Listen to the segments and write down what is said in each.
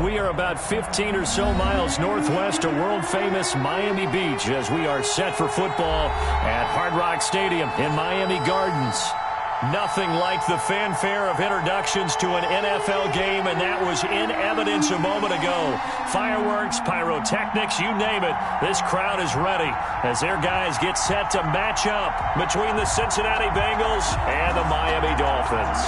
We are about 15 or so miles northwest of world-famous Miami Beach as we are set for football at Hard Rock Stadium in Miami Gardens. Nothing like the fanfare of introductions to an NFL game, and that was in evidence a moment ago. Fireworks, pyrotechnics, you name it. This crowd is ready as their guys get set to match up between the Cincinnati Bengals and the Miami Dolphins.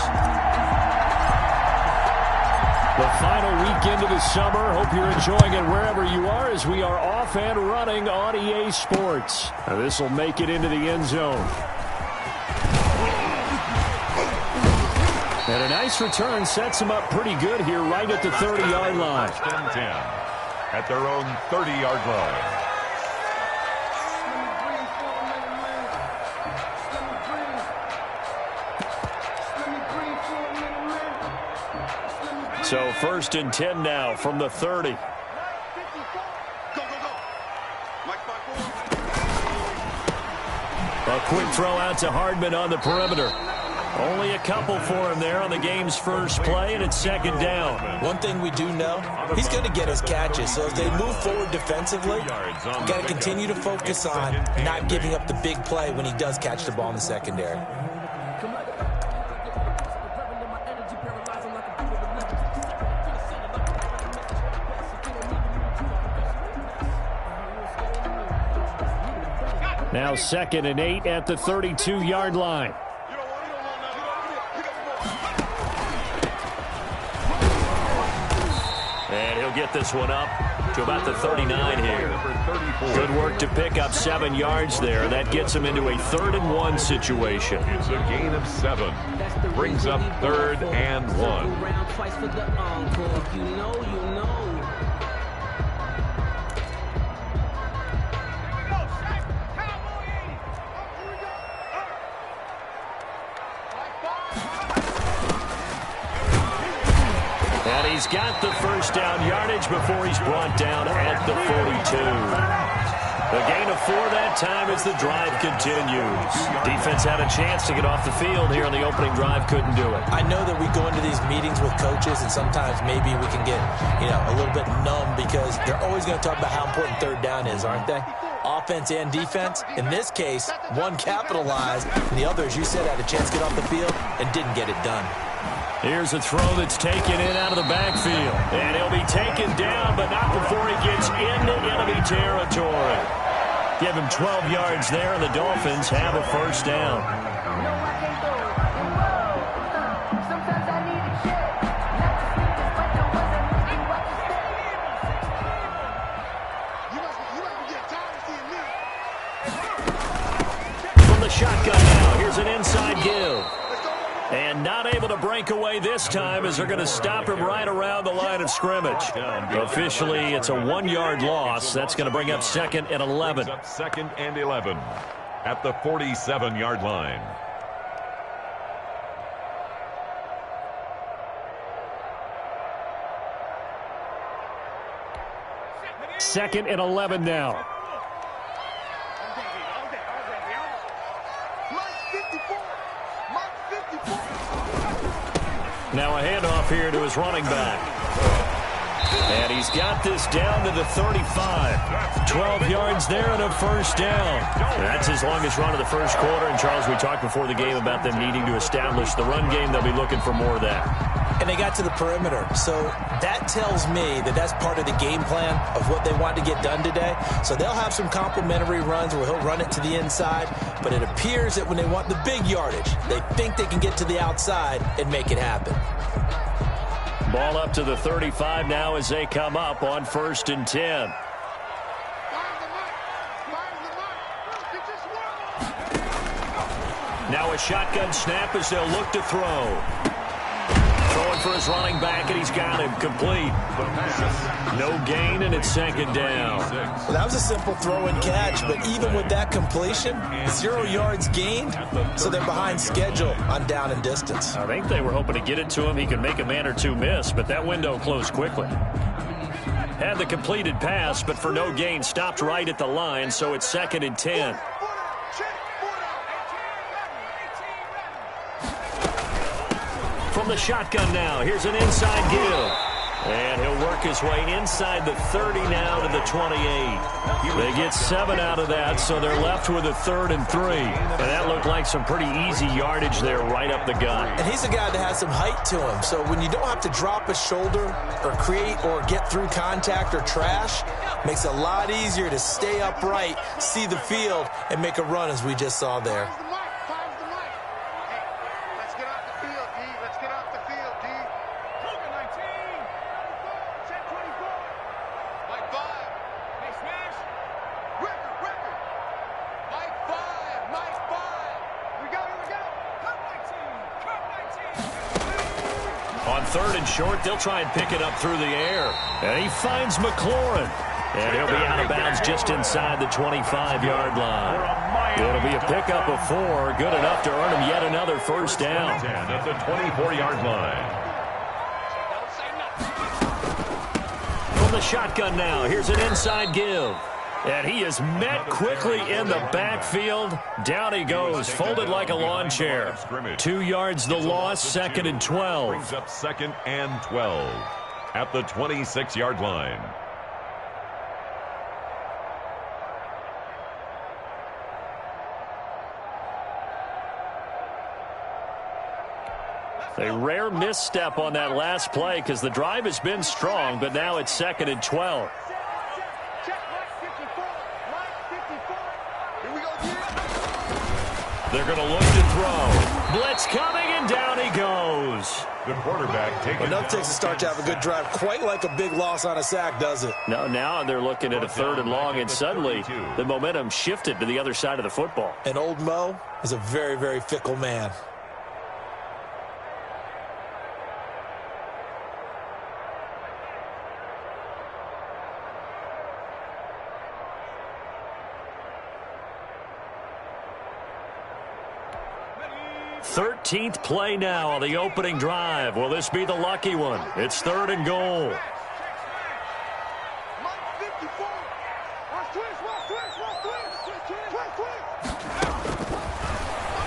The final weekend of the summer. Hope you're enjoying it wherever you are as we are off and running on EA Sports. This will make it into the end zone. And a nice return sets them up pretty good here right at the 30-yard line. 10 at their own 30-yard line. So 1st and 10 now from the 30. A quick throw out to Hardman on the perimeter. Only a couple for him there on the game's first play, and it's 2nd down. One thing we do know, he's going to get his catches. So if they move forward defensively, you got to continue to focus on not giving up the big play when he does catch the ball in the secondary. Now 2nd and 8 at the 32-yard line. And he'll get this one up to about the 39 here. Good work to pick up 7 yards there. That gets him into a 3rd and 1 situation. It's a gain of 7. Brings up 3rd and 1. And he's got the 1st down yardage before he's brought down at the 42. A gain of 4 that time as the drive continues. Defense had a chance to get off the field here on the opening drive, couldn't do it. I know that we go into these meetings with coaches, and sometimes maybe we can get, a little bit numb because they're always going to talk about how important 3rd down is, aren't they? Offense and defense. In this case, one capitalized, and the other, as you said, had a chance to get off the field and didn't get it done. Here's a throw that's taken in out of the backfield. And he'll be taken down, but not before he gets into enemy territory. Give him 12 yards there, and the Dolphins have a 1st down. From the shotgun now, here's an inside give. And not able to break away this time as they're going to stop him right around the line of scrimmage. Officially, it's a 1-yard loss. That's going to bring up 2nd and 11. 2nd and 11 at the 47-yard line. Second and 11 now. Now a handoff here to his running back. And he's got this down to the 35. 12 yards there and a 1st down. That's his longest run of the first quarter. And, Charles, we talked before the game about them needing to establish the run game. They'll be looking for more of that. And they got to the perimeter. So that tells me that that's part of the game plan of what they want to get done today. So they'll have some complementary runs where he'll run it to the inside. But it appears that when they want the big yardage, they think they can get to the outside and make it happen. Ball up to the 35 now as they come up on 1st and 10. Now a shotgun snap as they'll look to throw. Throwing for his running back, and he's got him complete. No gain, and it's 2nd down. Well, that was a simple throw and catch, but even with that completion, 0 yards gained, so they're behind schedule on down and distance. I think they were hoping to get it to him. He could make a man or two miss, but that window closed quickly. Had the completed pass, but for no gain, stopped right at the line, so it's 2nd and 10. From the shotgun now, here's an inside give. And he'll work his way inside the 30 now to the 28. They get 7 out of that, so they're left with a 3rd and 3. And that looked like some pretty easy yardage there right up the gut. And he's a guy that has some height to him, so when you don't have to drop a shoulder or create or get through contact or trash, makes it a lot easier to stay upright, see the field, and make a run as we just saw there. On 3rd and short, they'll try and pick it up through the air. And he finds McLaurin. And he'll be out of bounds just inside the 25-yard line. It'll be a pickup of 4, good enough to earn him yet another first down. At the 24-yard line. From the shotgun now, here's an inside give. And he is met quickly in the backfield. Down he goes, folded like a lawn chair. 2 yards the loss, 2nd and 12. Brings up 2nd and 12 at the 26-yard line. A rare misstep on that last play because the drive has been strong, but now it's 2nd and 12. They're going to look to throw. Blitz coming, and down he goes. The quarterback taking Enough takes to start to have a good drive, quite like a big loss on a sack, does it? No, now they're looking at a 3rd and long, and suddenly the momentum shifted to the other side of the football. And old Mo is a very, very fickle man. Thirteenth play now on the opening drive. Will this be the lucky one? It's 3rd and goal.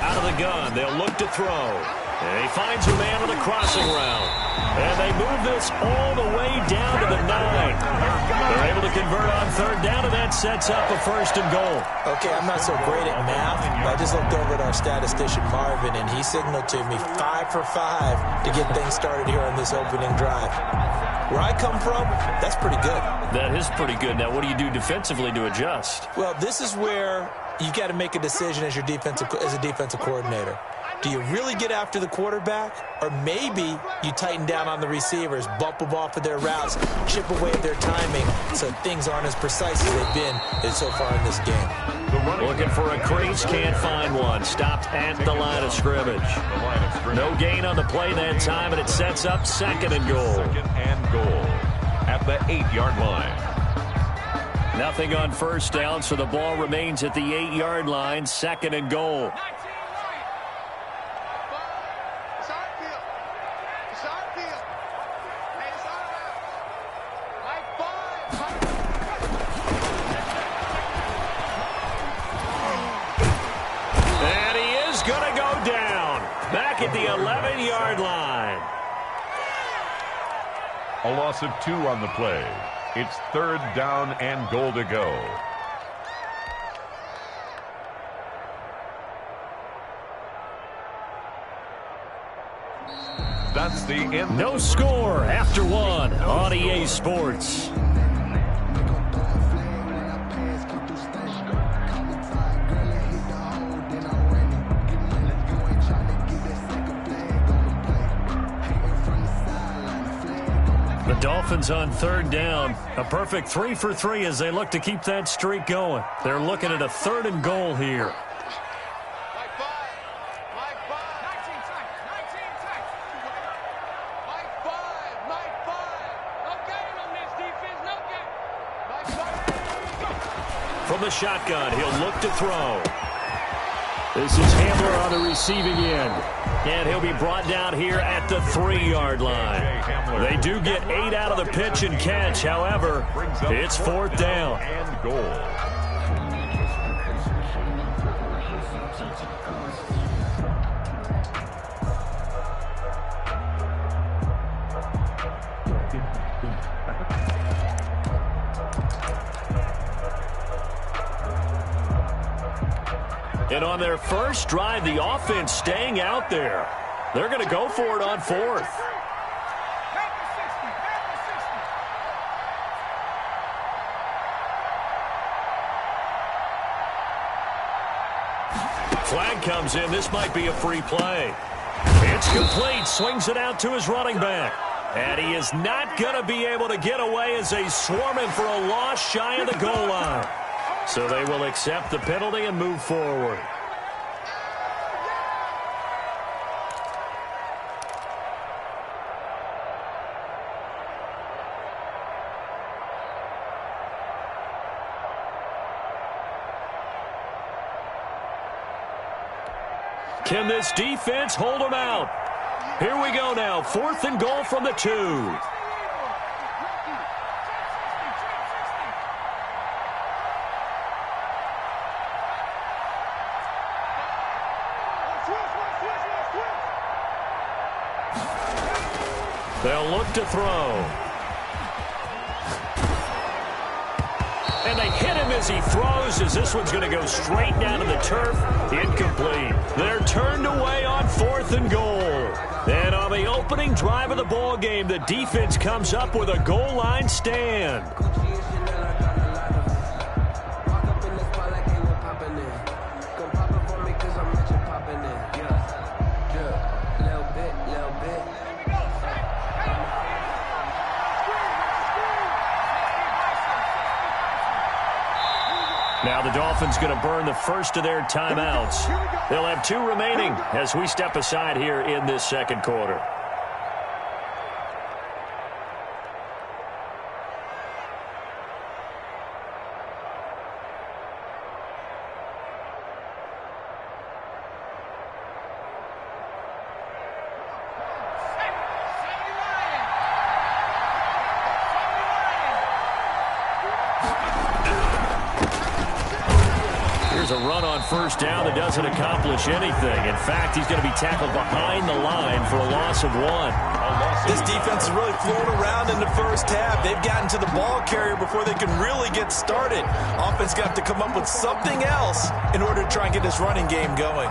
Out of the gun, they'll look to throw. And he finds a man on the crossing route. And they move this all the way down to the 9. They're able to convert on 3rd down, and that sets up a 1st and goal. Okay, I'm not so great at math, but I just looked over at our statistician, Marvin, and he signaled to me 5 for 5 to get things started here on this opening drive. Where I come from, that's pretty good. That is pretty good. Now, what do you do defensively to adjust? Well, this is where you've got to make a decision as a defensive coordinator. Do you really get after the quarterback? Or maybe you tighten down on the receivers, bump them off of their routes, chip away at their timing so things aren't as precise as they've been so far in this game. Looking for a crease, can't find one. Stopped at the line of scrimmage. No gain on the play that time, and it sets up 2nd and goal. 2nd and goal at the 8-yard line. Nothing on 1st down, so the ball remains at the 8-yard line. 2nd and goal. At the 11-yard line. A loss of 2 on the play. It's 3rd down and goal to go. That's the end. No score after 1 on EA Sports. The Dolphins on 3rd down. A perfect 3 for 3 as they look to keep that streak going. They're looking at a 3rd and goal here. From the shotgun, he'll look to throw. This is Hamler on the receiving end. And he'll be brought down here at the 3-yard line. They do get 8 out of the pitch and catch. However, it's 4th down. And goal. And on their first drive, the offense staying out there. They're going to go for it on fourth. Flag comes in. This might be a free play. It's complete. Swings it out to his running back. And he is not going to be able to get away as they swarm him for a loss shy of the goal line. So they will accept the penalty and move forward. Can this defense hold them out? Here we go now. 4th and goal from the 2. They'll look to throw. And they hit him as he throws, as this one's going to go straight down to the turf. Incomplete. They're turned away on 4th and goal. And on the opening drive of the ball game, the defense comes up with a goal line stand. Now the Dolphins going to burn the first of their timeouts. They'll have 2 remaining as we step aside here in this second quarter. Here's a run on first down that doesn't accomplish anything. In fact, he's going to be tackled behind the line for a loss of 1. This defense is really flown around in the first half. They've gotten to the ball carrier before they can really get started. Offense got to come up with something else in order to try and get this running game going.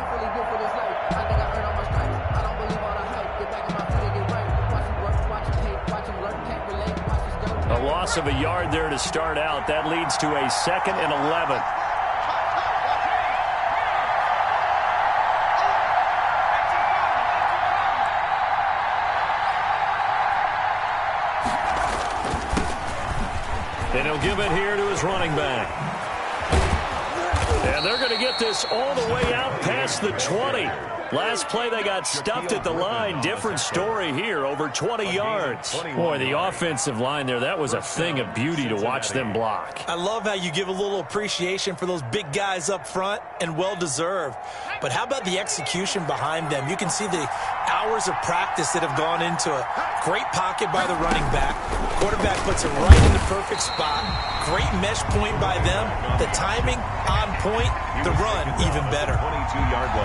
A loss of a yard there to start out. That leads to a 2nd and 11. And he'll give it here to his running back. And they're going to get this all the way out past the 20. Last play, they got stuffed at the line. Different story here, over 20 yards. Boy, the offensive line there, that was a thing of beauty to watch them block. I love how you give a little appreciation for those big guys up front, and well-deserved. But how about the execution behind them? You can see the hours of practice that have gone into it. Great pocket by the running back. Quarterback puts it right in the perfect spot. Great mesh point by them. The timing on point. The run even better.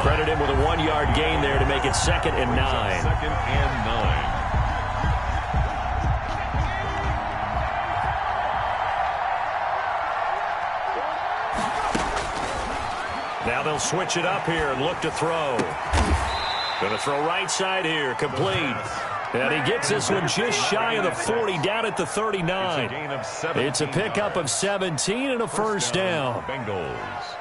Credit him with a 1-yard gain there to make it 2nd and 9. 2nd and 9. Now they'll switch it up here and look to throw. Going to throw right side here, complete. And he gets this one just shy of the 40, down at the 39. It's a pickup of 17 and a first down. Bengals.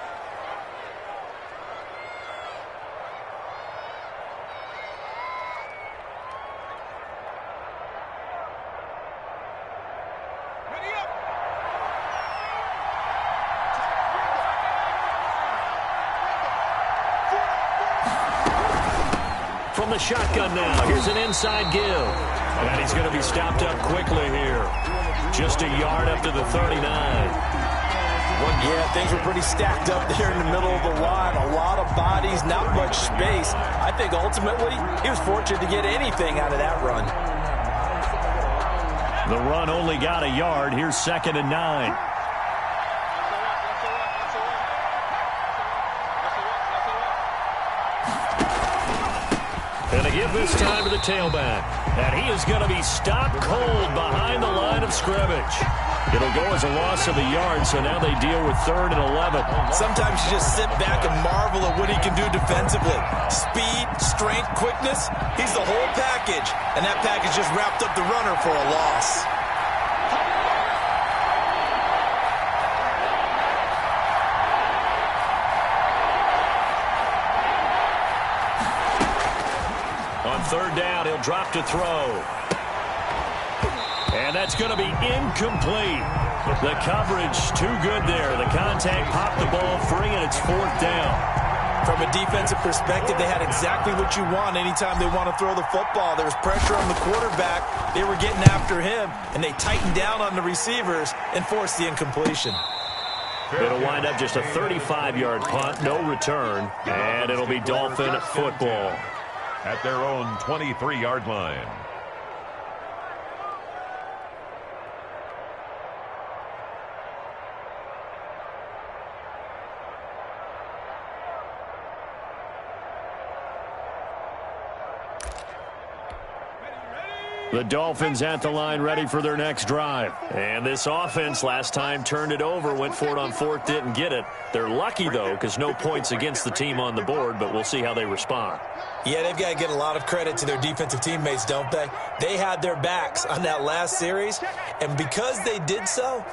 From the shotgun now, here's an inside give. And he's going to be stopped up quickly here. Just a yard up to the 39. Yeah, things were pretty stacked up there in the middle of the line. A lot of bodies, not much space. I think ultimately he was fortunate to get anything out of that run. The run only got a yard. Here's 2nd and 9. And they give this time to the tailback. And he is going to be stopped cold behind the line of scrimmage. It'll go as a loss of a yard, so now they deal with 3rd and 11. Sometimes you just sit back and marvel at what he can do defensively. Speed, strength, quickness, he's the whole package. And that package just wrapped up the runner for a loss. On 3rd down, he'll drop to throw. And that's going to be incomplete. The coverage too good there. The contact popped the ball free, and it's 4th down. From a defensive perspective, they had exactly what you want anytime they want to throw the football. There was pressure on the quarterback. They were getting after him, and they tightened down on the receivers and forced the incompletion. It'll wind up just a 35-yard punt, no return, and it'll be Dolphin football. At their own 23-yard line. The Dolphins at the line, ready for their next drive. And this offense last time turned it over, went for it on 4th, didn't get it. They're lucky, though, because no points against the team on the board, but we'll see how they respond. Yeah, they've got to get a lot of credit to their defensive teammates, don't they? They had their backs on that last series, and because they did so,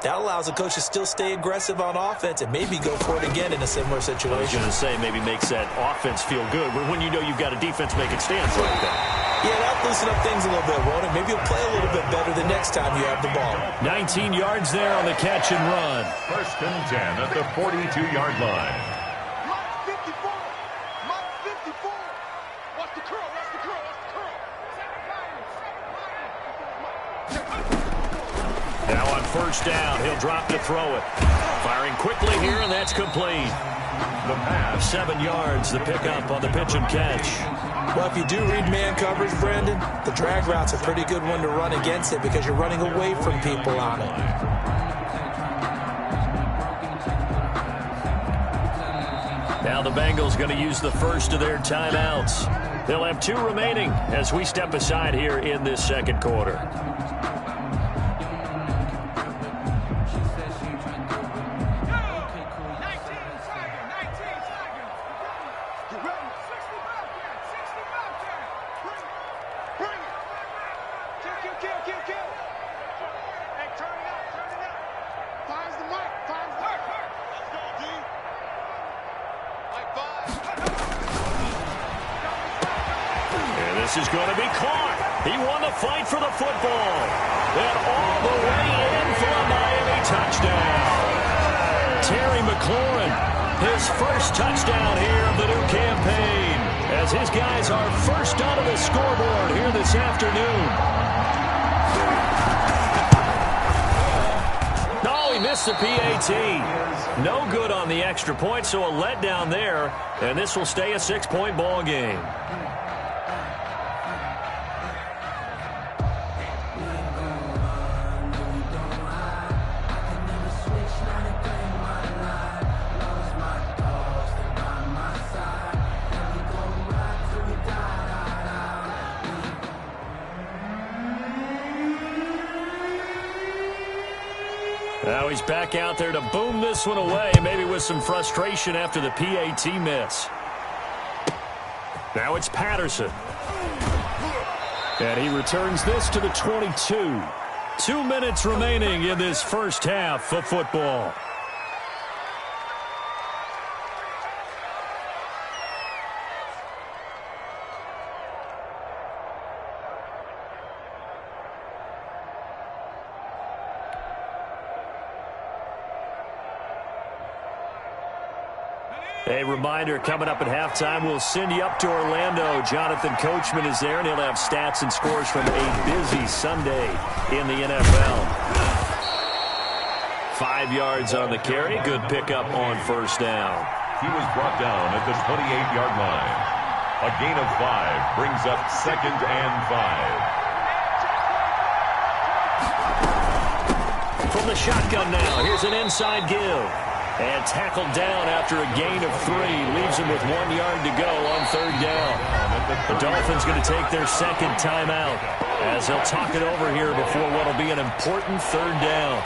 that allows the coach to still stay aggressive on offense and maybe go for it again in a similar situation. I was going to say maybe makes that offense feel good, but when you know you've got a defense making stands like that. Yeah, that'll loosen up things a little bit, won't it? Maybe you'll play a little bit better the next time you have the ball. 19 yards there on the catch and run. 1st and 10 at the 42-yard line. Mark 54. Mark 54. Watch the curl. Watch the curl. Watch the curl. Now on 1st down, he'll drop to throw it. Firing quickly here, and that's complete. The pass. 7 yards, the pickup on the pitch and catch. Well, if you do read man coverage, Brandon, the drag route's a pretty good one to run against it because you're running away from people on it. Now the Bengals going to use the first of their timeouts. They'll have 2 remaining as we step aside here in this 2nd quarter. This is going to be caught. He won the fight for the football. And all the way in for a Miami touchdown. Terry McLaurin, his first touchdown here of the new campaign, as his guys are first onto the scoreboard here this afternoon. Oh, he missed the PAT. No good on the extra point, so a letdown there, and this will stay a 6-point ball game. Now he's back out there to boom this one away, maybe with some frustration after the PAT miss. Now it's Patterson. And he returns this to the 22. 2 minutes remaining in this first half of football. A reminder, coming up at halftime, we'll send you up to Orlando. Jonathan Coachman is there, and he'll have stats and scores from a busy Sunday in the NFL. 5 yards on the carry. Good pickup on 1st down. He was brought down at the 28-yard line. A gain of 5 brings up 2nd and 5. From the shotgun now, here's an inside give. And tackled down after a gain of 3. Leaves him with 1 yard to go on third down. The Dolphins going to take their second timeout as they'll talk it over here before what will be an important third down.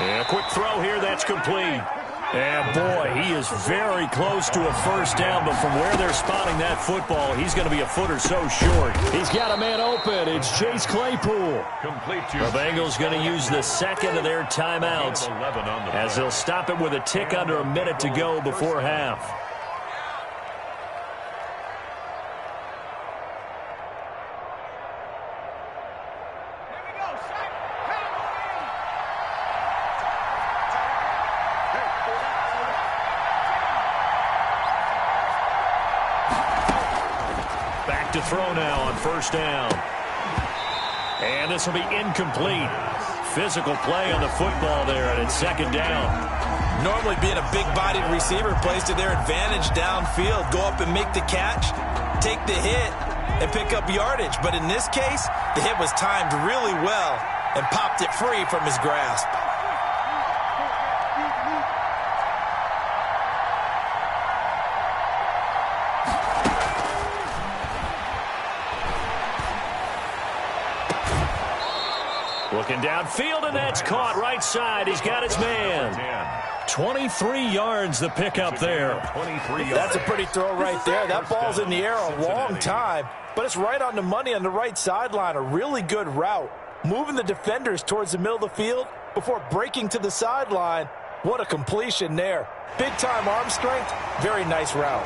A quick throw here, that's complete. And boy, he is very close to a first down, but from where they're spotting that football, he's going to be a foot or so short. He's got a man open. It's Chase Claypool. The Bengals going to use the second of their timeouts as they'll stop it with a tick under a minute to go before half. To throw now on first down. And this will be incomplete. Physical play on the football there, and it's second down. Normally being a big-bodied receiver plays to their advantage downfield. Go up and make the catch, take the hit, and pick up yardage. But in this case, the hit was timed really well and popped it free from his grasp. Looking downfield, and that's caught right side. He's got his man. 23 yards the pickup there. That's a pretty throw right there. That ball's in the air a long time, but it's right on the money on the right sideline. A really good route. Moving the defenders towards the middle of the field before breaking to the sideline. What a completion there. Big-time arm strength. Very nice route.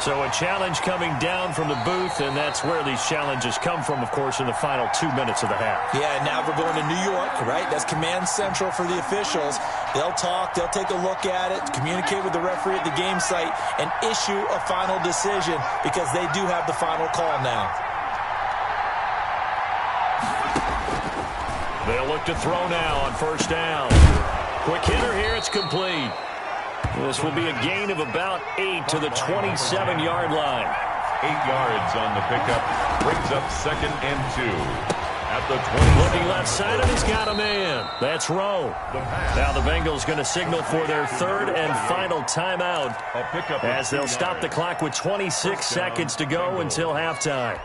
So a challenge coming down from the booth, and that's where these challenges come from, of course, in the final 2 minutes of the half. Yeah, now we're going to New York, right? That's command central for the officials. They'll talk, they'll take a look at it, communicate with the referee at the game site, and issue a final decision because they do have the final call now. They'll look to throw now on first down. Quick hitter here, it's complete. This will be a gain of about 8 to the 27-yard line. 8 yards on the pickup. Brings up second and 2. At the 20. Looking left side, and he's got a man. That's Rowe. Now the Bengals going to signal for their third and final timeout as they'll stop the clock with 26 seconds to go until halftime.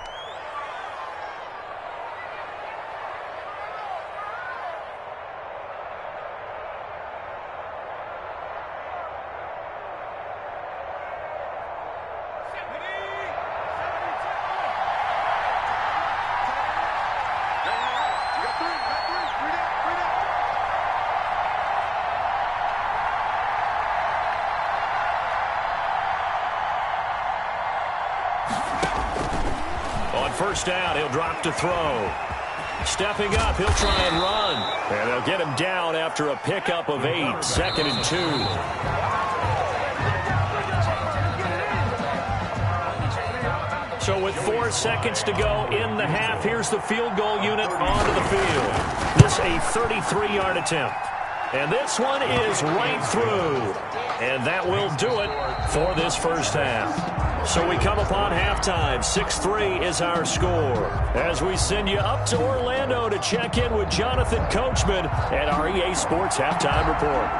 First down, he'll drop to throw. Stepping up, he'll try and run. And they'll get him down after a pickup of 8, second and 2. So with 4 seconds to go in the half, here's the field goal unit onto the field. This a 33-yard attempt. And this one is right through. And that will do it for this first half. So we come upon halftime. 6-3 is our score. As we send you up to Orlando to check in with Jonathan Coachman at our EA Sports Halftime Report.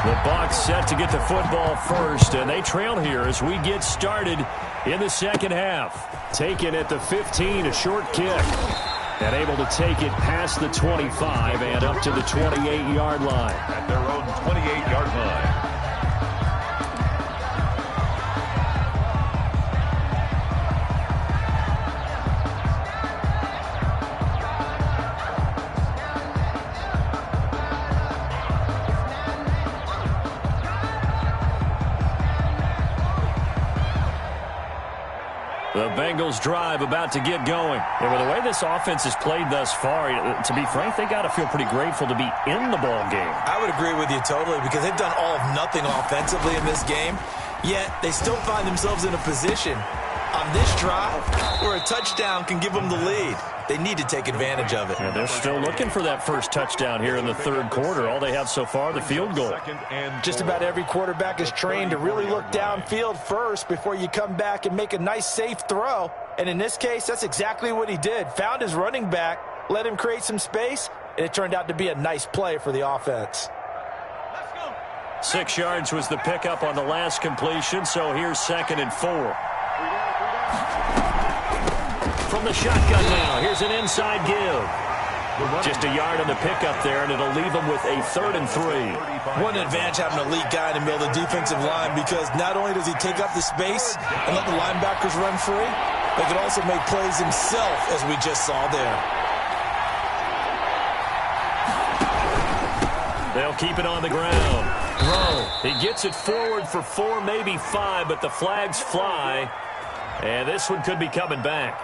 The Bucs set to get the football first, and they trail here as we get started in the second half. Taken at the 15, a short kick. And able to take it past the 25 and up to the 28-yard line. At their own 28-yard line. The Bengals drive about to get going. And with the way this offense has played thus far, to be frank, they got to feel pretty grateful to be in the ball game. I would agree with you totally because they've done all of nothing offensively in this game. Yet, they still find themselves in a position on this drive where a touchdown can give them the lead. They need to take advantage of it. Yeah, they're still looking for that first touchdown here in the third quarter. All they have so far, the field goal. Just about every quarterback is trained to really look downfield first before you come back and make a nice, safe throw. And in this case, that's exactly what he did. Found his running back, let him create some space, and it turned out to be a nice play for the offense. 6 yards was the pickup on the last completion, so here's 2nd and 4. From the shotgun now, here's an inside give. Just a yard on the pickup there, and it'll leave them with a 3rd and 3. What an advantage having an elite guy in the middle of the defensive line, because not only does he take up the space and let the linebackers run free, but he can also make plays himself, as we just saw there. They'll keep it on the ground. He gets it forward for 4, maybe 5, but the flags fly. And this one could be coming back.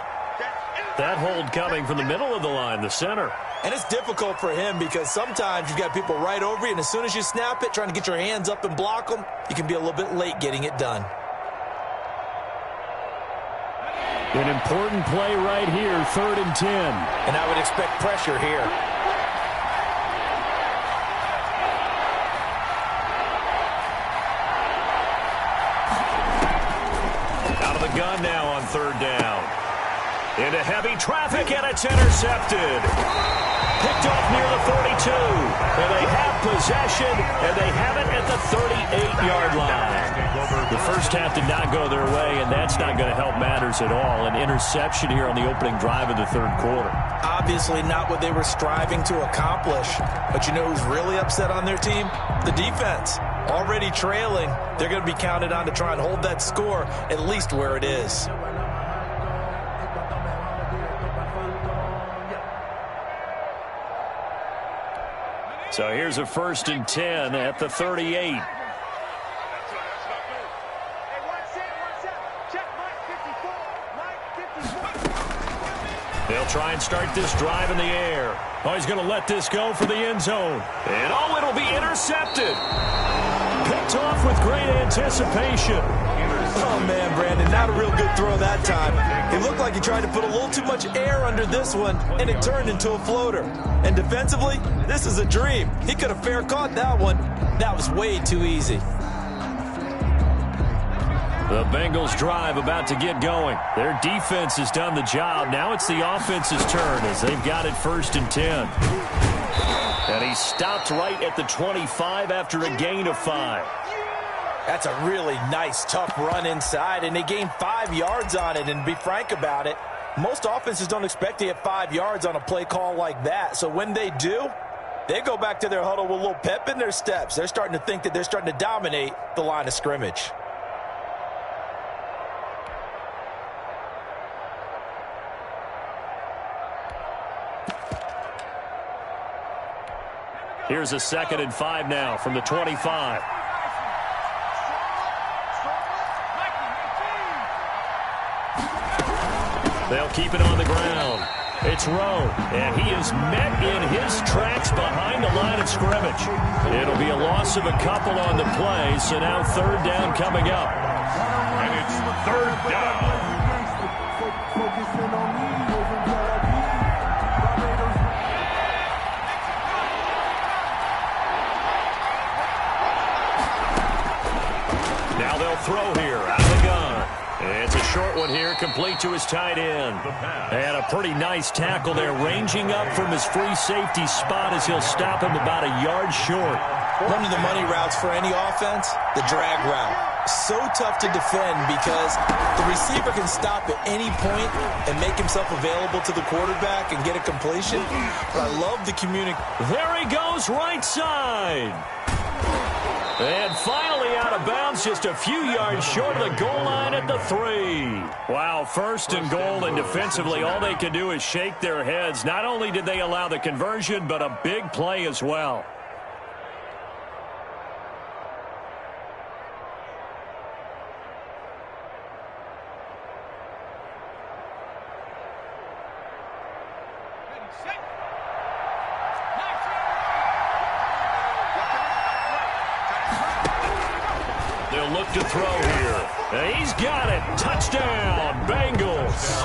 That hold coming from the middle of the line, the center. And it's difficult for him because sometimes you've got people right over you, and as soon as you snap it, trying to get your hands up and block them, you can be a little bit late getting it done. An important play right here, 3rd and 10. And I would expect pressure here. Gun now on 3rd down. Into heavy traffic, and it's intercepted. Picked off near the 42. And they have possession, and they have it at the 38-yard line. The first half did not go their way, and that's not going to help matters at all. An interception here on the opening drive of the 3rd quarter. Obviously not what they were striving to accomplish. But you know who's really upset on their team? The defense. Already trailing, they're going to be counted on to try and hold that score at least where it is. So here's a 1st and 10 at the 38. They'll try and start this drive in the air. Oh, he's going to let this go for the end zone. And oh, it'll be intercepted. Picked off with great anticipation. Oh, man, Brandon, not a real good throw that time. It looked like he tried to put a little too much air under this one, and it turned into a floater. And defensively, this is a dream. He could have fair caught that one. That was way too easy. The Bengals drive about to get going. Their defense has done the job. Now it's the offense's turn as they've got it 1st and 10. And he stopped right at the 25 after a gain of 5. That's a really nice, tough run inside, and they gained 5 yards on it. And to be frank about it, most offenses don't expect to get 5 yards on a play call like that. So when they do, they go back to their huddle with a little pep in their steps. They're starting to think that they're starting to dominate the line of scrimmage. Here's a 2nd and 5 now from the 25. They'll keep it on the ground. It's Rowe, and he is met in his tracks behind the line of scrimmage. It'll be a loss of a couple on the play, so now 3rd down coming up. And it's 3rd down. Now they'll throw here out of the gun. It's a short one here, complete to his tight end. And a pretty nice tackle there, ranging up from his free safety spot as he'll stop him about a yard short. One of the money routes for any offense, the drag route. So tough to defend because the receiver can stop at any point and make himself available to the quarterback and get a completion. But I love the communication. There he goes, right side. And finally out of bounds, just a few yards short of the goal line at the 3. Wow, 1st and goal, and defensively all they can do is shake their heads. Not only did they allow the conversion, but a big play as well. back to throw here. And he's got it. Touchdown, Bengals.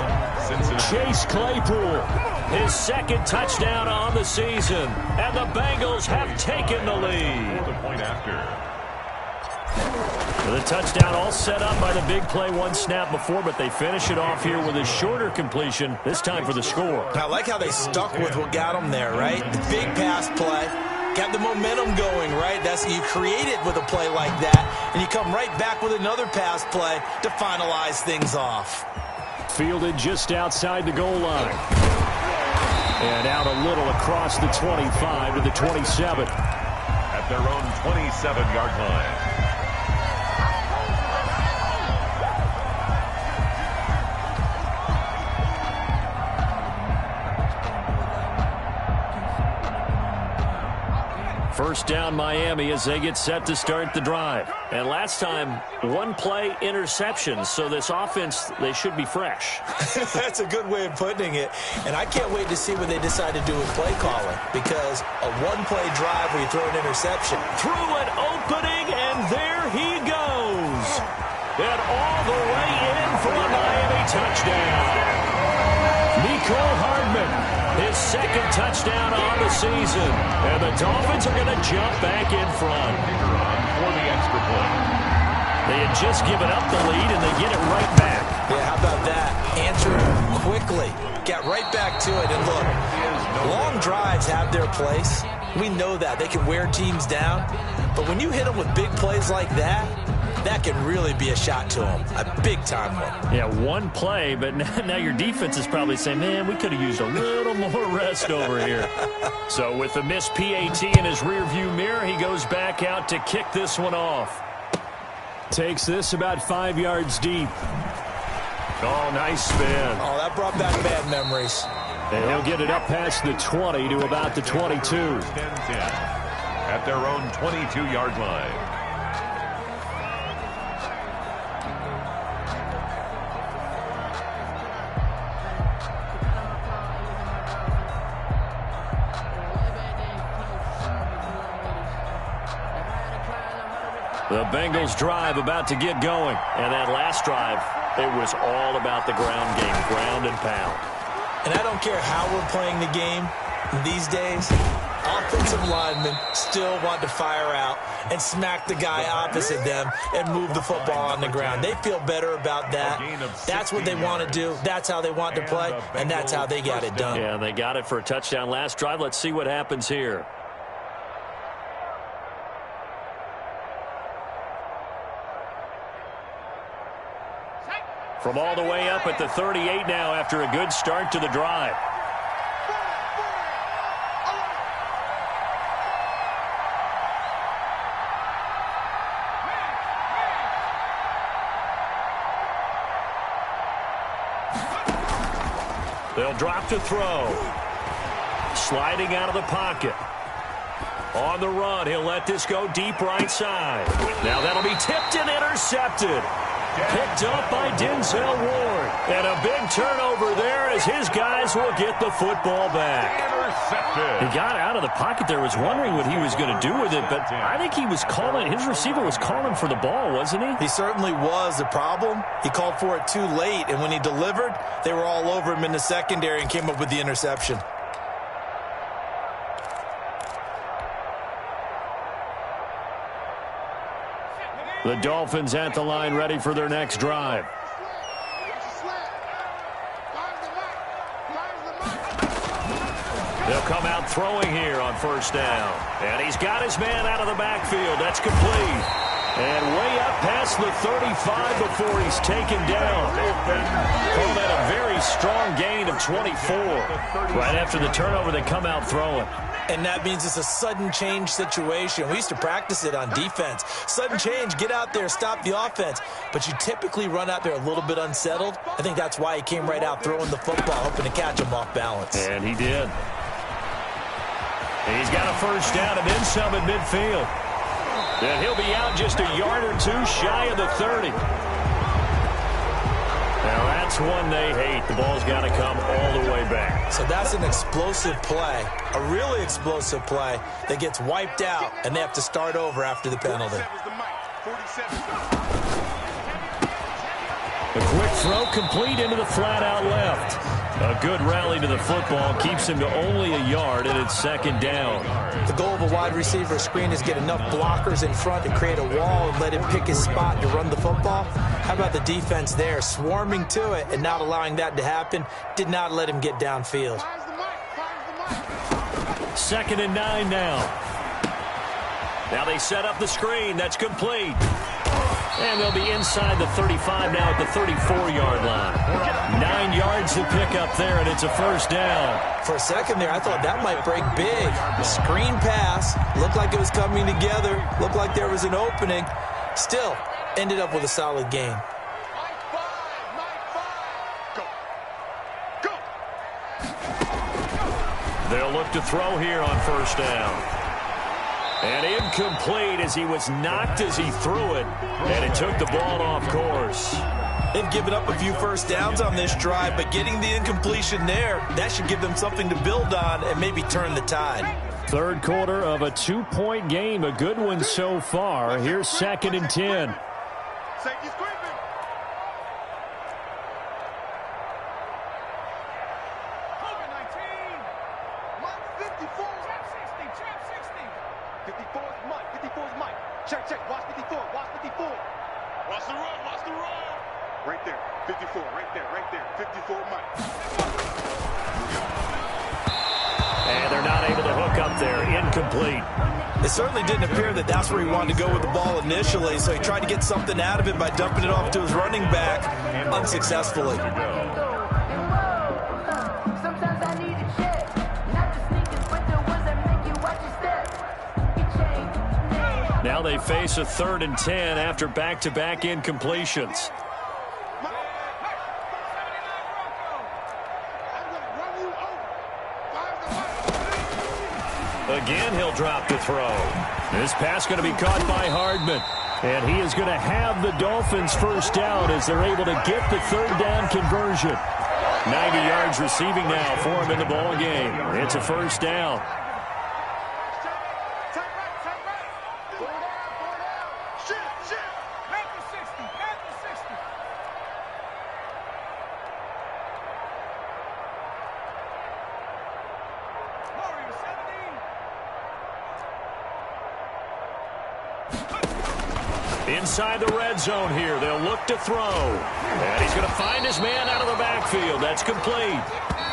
Chase Claypool, his second touchdown on the season. And the Bengals have taken the lead. The point after. The touchdown all set up by the big play one snap before, but they finish it off here with a shorter completion, this time for the score. I like how they stuck with what got them there, right? The big pass play. Got the momentum going, right? That's you create it with a play like that, and you come right back with another pass play to finalize things off. Fielded just outside the goal line. And out a little across the 25 to the 27. At their own 27-yard line. First down Miami as they get set to start the drive. And last time, one play interception. So this offense, they should be fresh. That's a good way of putting it. And I can't wait to see what they decide to do with play calling. Because a one-play drive where you throw an interception. Through an opening, and there he goes. And all the way in for a Miami touchdown. Mecole Hardman, his second touchdown on the season. And the Dolphins are going to jump back in front. For the extra point. They had just given up the lead, and they get it right back. Yeah, how about that? Answer quickly. Get right back to it. And look, long drives have their place. We know that. They can wear teams down. But when you hit them with big plays like that, that can really be a shot to them. A big-time one. Yeah, one play, but now your defense is probably saying, man, we could have used a little more rest over here. So with the missed PAT in his rearview mirror, he goes back out to kick this one off. Takes this about 5 yards deep. Oh, nice spin. Oh, that brought back bad memories. And he'll get it up past the 20 to about the 22. 10-10 at their own 22-yard line. The Bengals drive about to get going. And that last drive, it was all about the ground game, ground and pound. And I don't care how we're playing the game these days, offensive linemen still want to fire out and smack the guy opposite them and move the football on the ground. They feel better about that. That's what they want to do. That's how they want to play, and that's how they got it done. Yeah, they got it for a touchdown last drive. Let's see what happens here. From all the way up at the 38 now after a good start to the drive. They'll drop to throw. Sliding out of the pocket. On the run, he'll let this go deep right side. Now that'll be tipped and intercepted. Picked up by Denzel Ward. And a big turnover there as his guys will get the football back. Intercepted. He got out of the pocket there, was wondering what he was going to do with it, but I think he was calling, his receiver was calling for the ball, wasn't he? He certainly was. The problem, he called for it too late, and when he delivered, they were all over him in the secondary and came up with the interception. The Dolphins at the line ready for their next drive. They'll come out throwing here on first down. And he's got his man out of the backfield. That's complete. And way up past the 35 before he's taken down. Call that a very strong gain of 24. Right after the turnover, they come out throwing. And that means it's a sudden change situation. We used to practice it on defense. Sudden change, get out there, stop the offense. But you typically run out there a little bit unsettled. I think that's why he came right out throwing the football, hoping to catch him off balance. And he did. He's got a first down and then some at midfield. And he'll be out just a yard or two shy of the 30. Now that's one they hate. The ball's got to come all the way back. So that's an explosive play, a really explosive play that gets wiped out, and they have to start over after the penalty. 47's the mic. 47's the mic. A quick throw complete into the flat out left. A good rally to the football keeps him to only a yard, and it's second down. The goal of a wide receiver screen is get enough blockers in front to create a wall and let him pick his spot to run the football. How about the defense there, swarming to it and not allowing that to happen? Did not let him get downfield. Second and 9 now. Now they set up the screen. That's complete. And they'll be inside the 35 now at the 34-yard line. 9 yards to pick up there, and it's a first down. For a second there, I thought that might break big. Screen pass. Looked like it was coming together. Looked like there was an opening. Still, ended up with a solid gain. They'll look to throw here on first down. And incomplete as he was knocked as he threw it. And it took the ball off course. They've given up a few first downs on this drive, but getting the incompletion there, that should give them something to build on and maybe turn the tide. Third quarter of a 2-point game. A good one so far. Here's second and 10. Safety's creeping. Check. Watch 54. Watch the run. Right there. 54. Right there. 54, Mike. And they're not able to hook up there. Incomplete. It certainly didn't appear that that's where he wanted to go with the ball initially, so he tried to get something out of it by dumping it off to his running back unsuccessfully. Now they face a 3rd and 10 after back-to-back incompletions. Again, he'll drop the throw. This pass going to be caught by Hardman. And he is going to have the Dolphins first down as they're able to get the 3rd down conversion. 90 yards receiving now for him in the ball game. It's a first down. Inside the red zone here. They'll look to throw. And he's going to find his man out of the backfield. That's complete.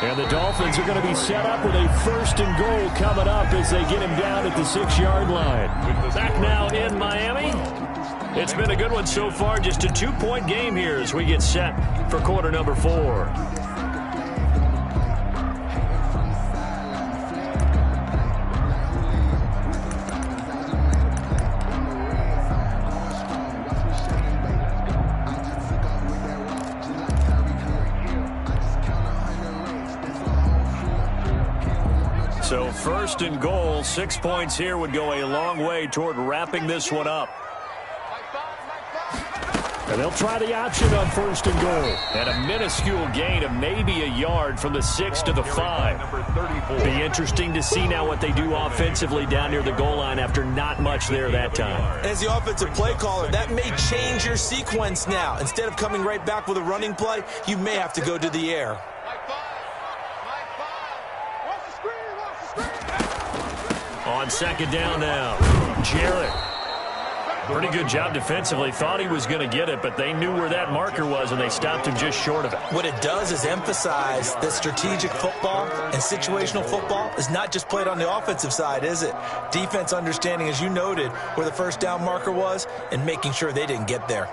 And the Dolphins are going to be set up with a 1st and goal coming up as they get him down at the 6-yard line. Back now in Miami. It's been a good one so far. Just a 2-point game here as we get set for quarter number 4. So 1st and goal, 6 points here would go a long way toward wrapping this one up. And they'll try the option on 1st and goal. And a minuscule gain of maybe a yard from the 6 to the 5. Be interesting to see now what they do offensively down near the goal line after not much there that time. As the offensive play caller, that may change your sequence now. Instead of coming right back with a running play, you may have to go to the air. On second down now, Jarrett. Pretty good job defensively. Thought he was going to get it, but they knew where that marker was, and they stopped him just short of it. What it does is emphasize that strategic football and situational football is not just played on the offensive side, is it? Defense understanding, as you noted, where the 1st down marker was and making sure they didn't get there.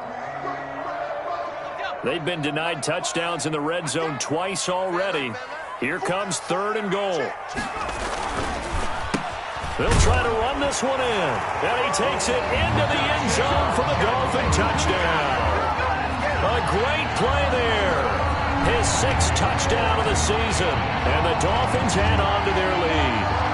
They've been denied touchdowns in the red zone twice already. Here comes 3rd and goal. They'll try to run this one in. And he takes it into the end zone for the Dolphin touchdown. A great play there. His 6th touchdown of the season. And the Dolphins head on to their lead.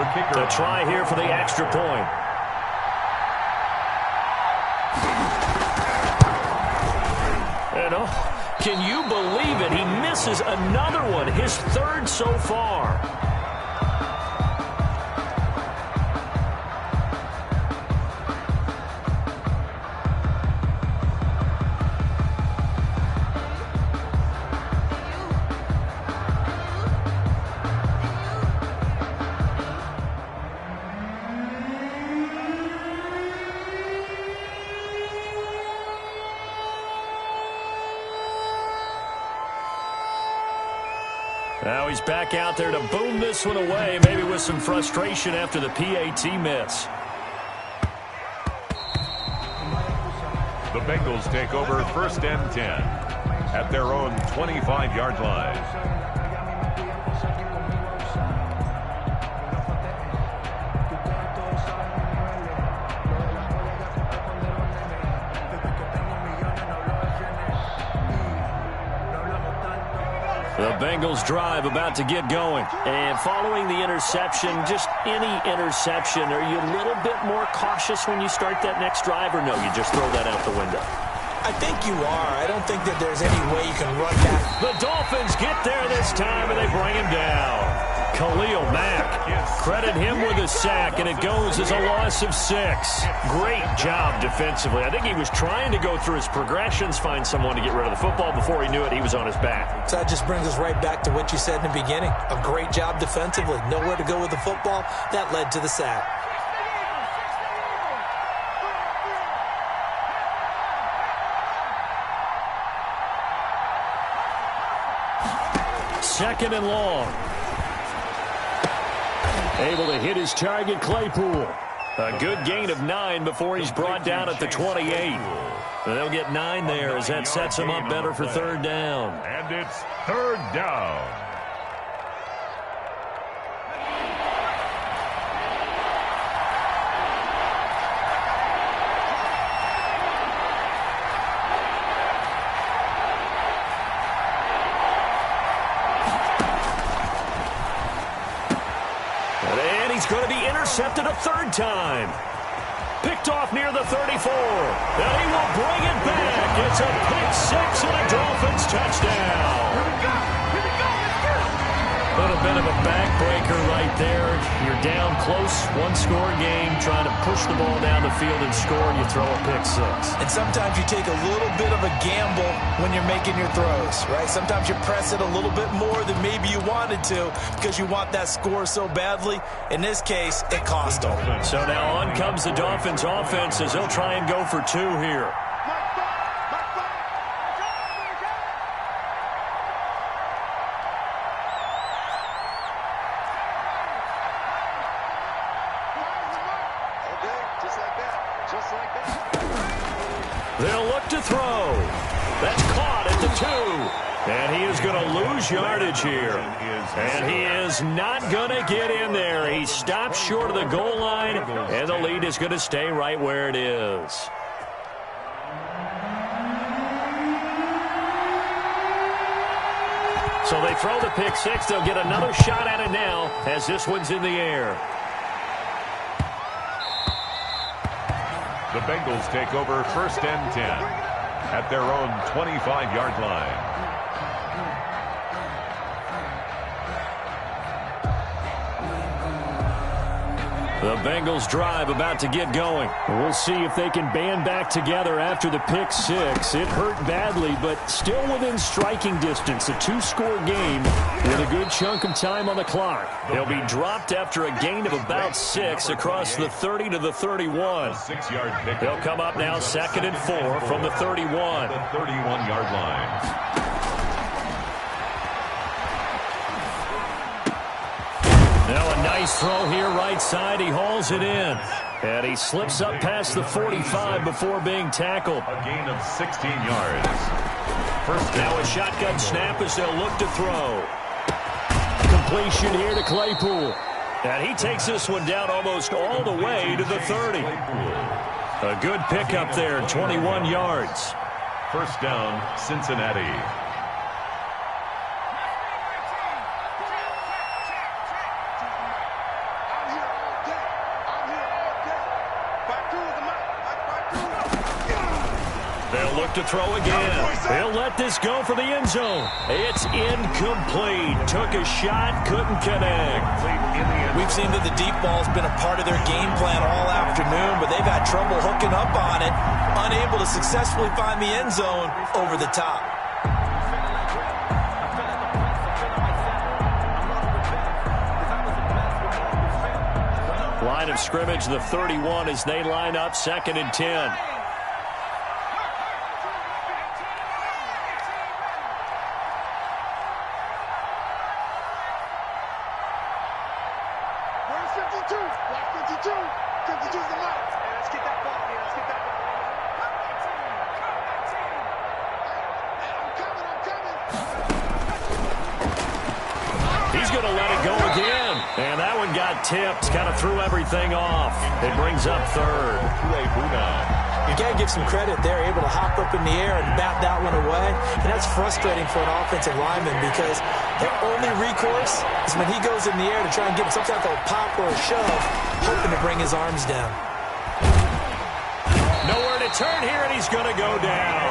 The kicker. To try here for the extra point. And can you believe it? He misses another one, his third so far. Now he's back out there to boom this one away, maybe with some frustration after the PAT miss. The Bengals take over 1st and 10 at their own 25-yard line. The Bengals drive about to get going. And following the interception, just any interception, are you a little bit more cautious when you start that next drive, or no, you just throw that out the window? I think you are. I don't think that there's any way you can run back. The Dolphins get there this time, and they bring him down. Khalil Mack, credit him with a sack, and it goes as a loss of 6. Great job defensively. I think he was trying to go through his progressions, find someone to get rid of the football. Before he knew it, he was on his back. So that just brings us right back to what you said in the beginning. A great job defensively. Nowhere to go with the football. That led to the sack. Second and long. Able to hit his target, Claypool. A good gain of 9 before he's brought down at the 28. They'll get 9 there as that sets him up better for 3rd down. And it's 3rd down. Going to be intercepted a 3rd time. Picked off near the 34. And he will bring it back. It's a pick 6 and a Dolphins touchdown. Here we go. A little bit of a backbreaker right there. You're down close, 1-score game, trying to push the ball down the field and score, and you throw a pick 6. And sometimes you take a little bit of a gamble when you're making your throws, right? Sometimes you press it a little bit more than maybe you wanted to because you want that score so badly. In this case, it cost them. So now on comes the Dolphins offense as they'll try and go for 2 here. They'll look to throw. That's caught at the 2. And he is going to lose yardage here. And he is not going to get in there. He stops short of the goal line, and the lead is going to stay right where it is. So they throw the pick 6. They'll get another shot at it now as this one's in the air. The Bengals take over 1st and 10 at their own 25-yard line. The Bengals drive about to get going. We'll see if they can band back together after the pick 6. It hurt badly, but still within striking distance. A 2-score game with a good chunk of time on the clock. They'll be dropped after a gain of about 6 across the 30 to the 31. They'll come up now 2nd and 4 from the 31. The 31-yard line. Now a nice throw here right side. He hauls it in. And he slips up past the 45 before being tackled. A gain of 16 yards. First now a shotgun snap as they'll look to throw. Completion here to Claypool. And he takes this one down almost all the way to the 30. A good pickup there, 21 yards. First down, Cincinnati. He'll look to throw again. He'll let this go for the end zone. It's incomplete. Took a shot, couldn't connect. We've seen that the deep ball's been a part of their game plan all afternoon, but they've had trouble hooking up on it, unable to successfully find the end zone over the top. Line of scrimmage, the 31, as they line up 2nd and 10. Tipped, kind of threw everything off. It brings up 3rd. You got to give some credit. They're able to hop up in the air and bat that one away. And that's frustrating for an offensive lineman because their only recourse is when he goes in the air to try and get some type of pop or a shove, hoping to bring his arms down. Nowhere to turn here, and he's going to go down.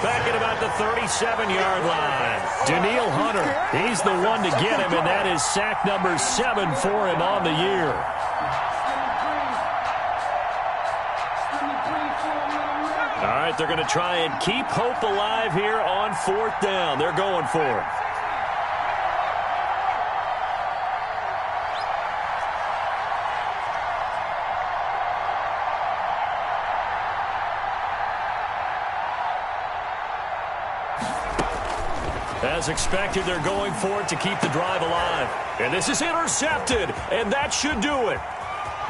Back at about the 37-yard line. Danielle Hunter, he's the one to get him, and that is sack number 7 for him on the year. All right, they're going to try and keep hope alive here on 4th down. They're going for it. As expected, they're going for it to keep the drive alive. And this is intercepted, and that should do it.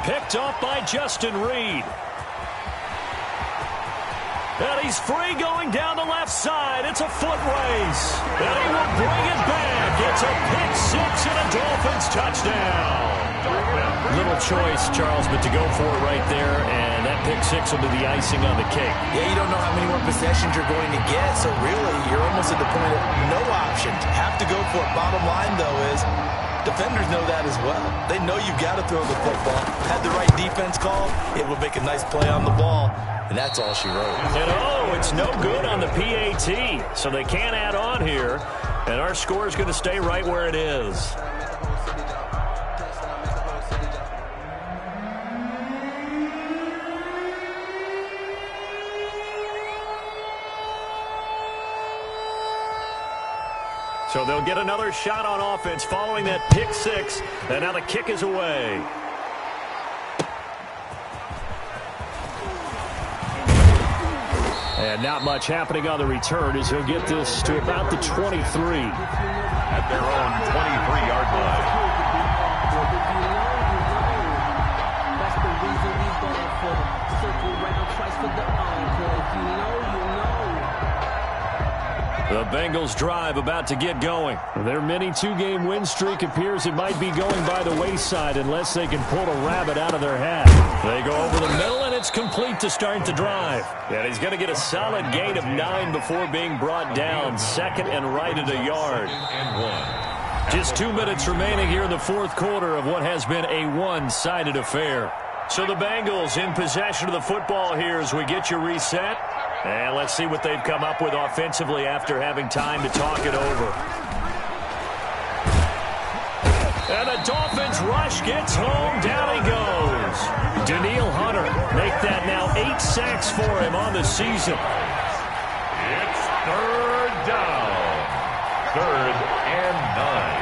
Picked up by Justin Reed. And he's free going down the left side. It's a foot race. And he will bring it back. It's a pick 6 and a Dolphins touchdown. Little choice, Charles, but to go for it right there, and that pick 6 will be the icing on the cake. Yeah, you don't know how many more possessions you're going to get, so really you're almost at the point of no options. Have to go for it. Bottom line, though, is defenders know that as well. They know you've got to throw the football. Had the right defense call, it would make a nice play on the ball, and that's all she wrote. And it's no good on the PAT, so they can't add on here, and our score is going to stay right where it is. So they'll get another shot on offense following that pick 6, and now the kick is away. And not much happening on the return as he'll get this to about the 23. At their own 23-yard line. That's the reason we going for circle round twice for the encore. If you know, you know. The Bengals drive about to get going. Their mini 2-game win streak appears it might be going by the wayside unless they can pull a rabbit out of their hat. They go over the middle, and it's complete to start the drive. And he's going to get a solid gain of 9 before being brought down. 2nd and right at a yard. Just 2 minutes remaining here in the 4th quarter of what has been a one-sided affair. So the Bengals in possession of the football here as we get you reset. And let's see what they've come up with offensively after having time to talk it over. And the Dolphins rush gets home. Down he goes. Danielle Hunter make that now 8 sacks for him on the season. It's 3rd down. 3rd and 9.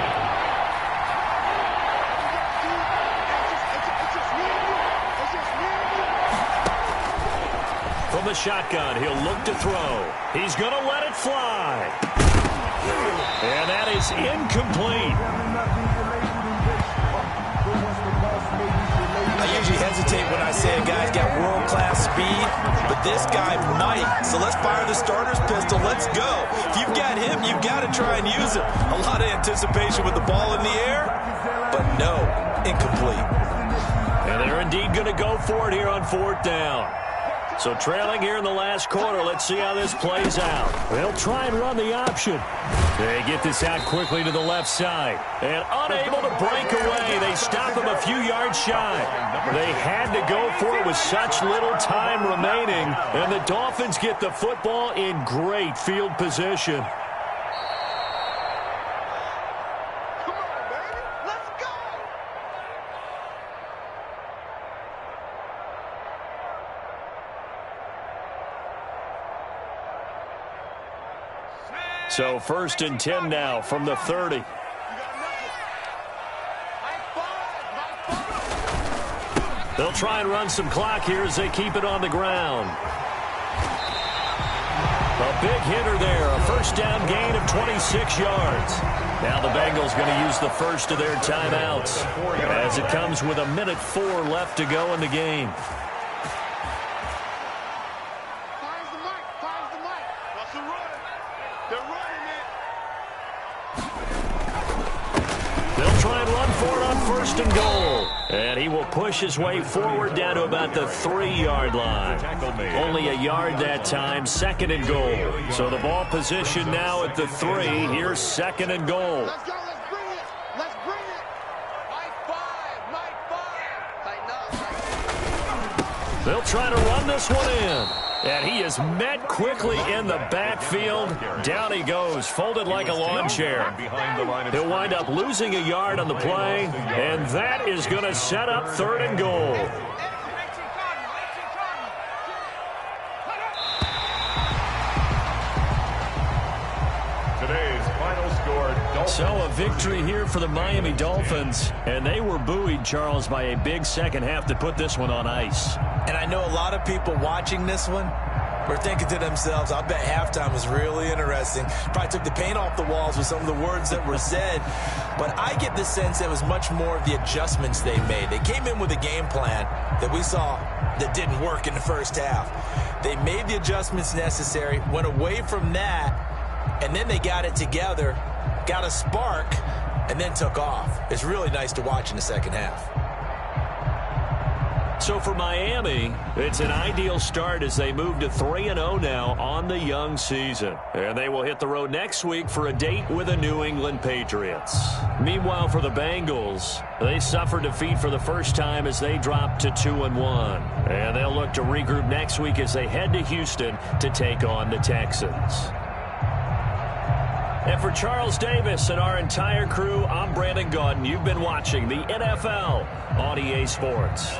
From the shotgun, he'll look to throw. He's going to let it fly. And that is incomplete. I usually hesitate when I say a guy's got world-class speed, but this guy might. So let's fire the starter's pistol. Let's go. If you've got him, you've got to try and use him. A lot of anticipation with the ball in the air, but no, incomplete. And they're indeed going to go for it here on 4th down. So trailing here in the last quarter, let's see how this plays out. They'll try and run the option. They get this out quickly to the left side. And unable to break away. They stop him a few yards shy. They had to go for it with such little time remaining. And the Dolphins get the football in great field position. So 1st and 10 now from the 30. They'll try and run some clock here as they keep it on the ground. A big hitter there. A first down gain of 26 yards. Now the Bengals going to use the first of their timeouts as it comes with 1:04 left to go in the game. First and goal. And he will push his way forward down to about the 3-yard line. Only a yard that time, 2nd and goal. So the ball position now at the 3. Here's 2nd and goal. Let's go. Let's bring it. Let's bring it. Night 5. They'll try to run this one in. And he is met quickly in the backfield. Down he goes, folded like a lawn chair. He'll wind up losing a yard on the play, and that is going to set up 3rd and goal. Today's final score. So a victory here for the Miami Dolphins, and they were buoyed, Charles, by a big second half to put this one on ice. And I know a lot of people watching this one were thinking to themselves, I bet halftime was really interesting. Probably took the paint off the walls with some of the words that were said. But I get the sense it was much more of the adjustments they made. They came in with a game plan that we saw that didn't work in the first half. They made the adjustments necessary, went away from that, and then they got it together, got a spark, and then took off. It's really nice to watch in the second half. So for Miami, it's an ideal start as they move to 3-0 now on the young season. And they will hit the road next week for a date with the New England Patriots. Meanwhile, for the Bengals, they suffered defeat for the first time as they dropped to 2-1. And they'll look to regroup next week as they head to Houston to take on the Texans. And for Charles Davis and our entire crew, I'm Brandon Gaudin. You've been watching the NFL on EA Sports.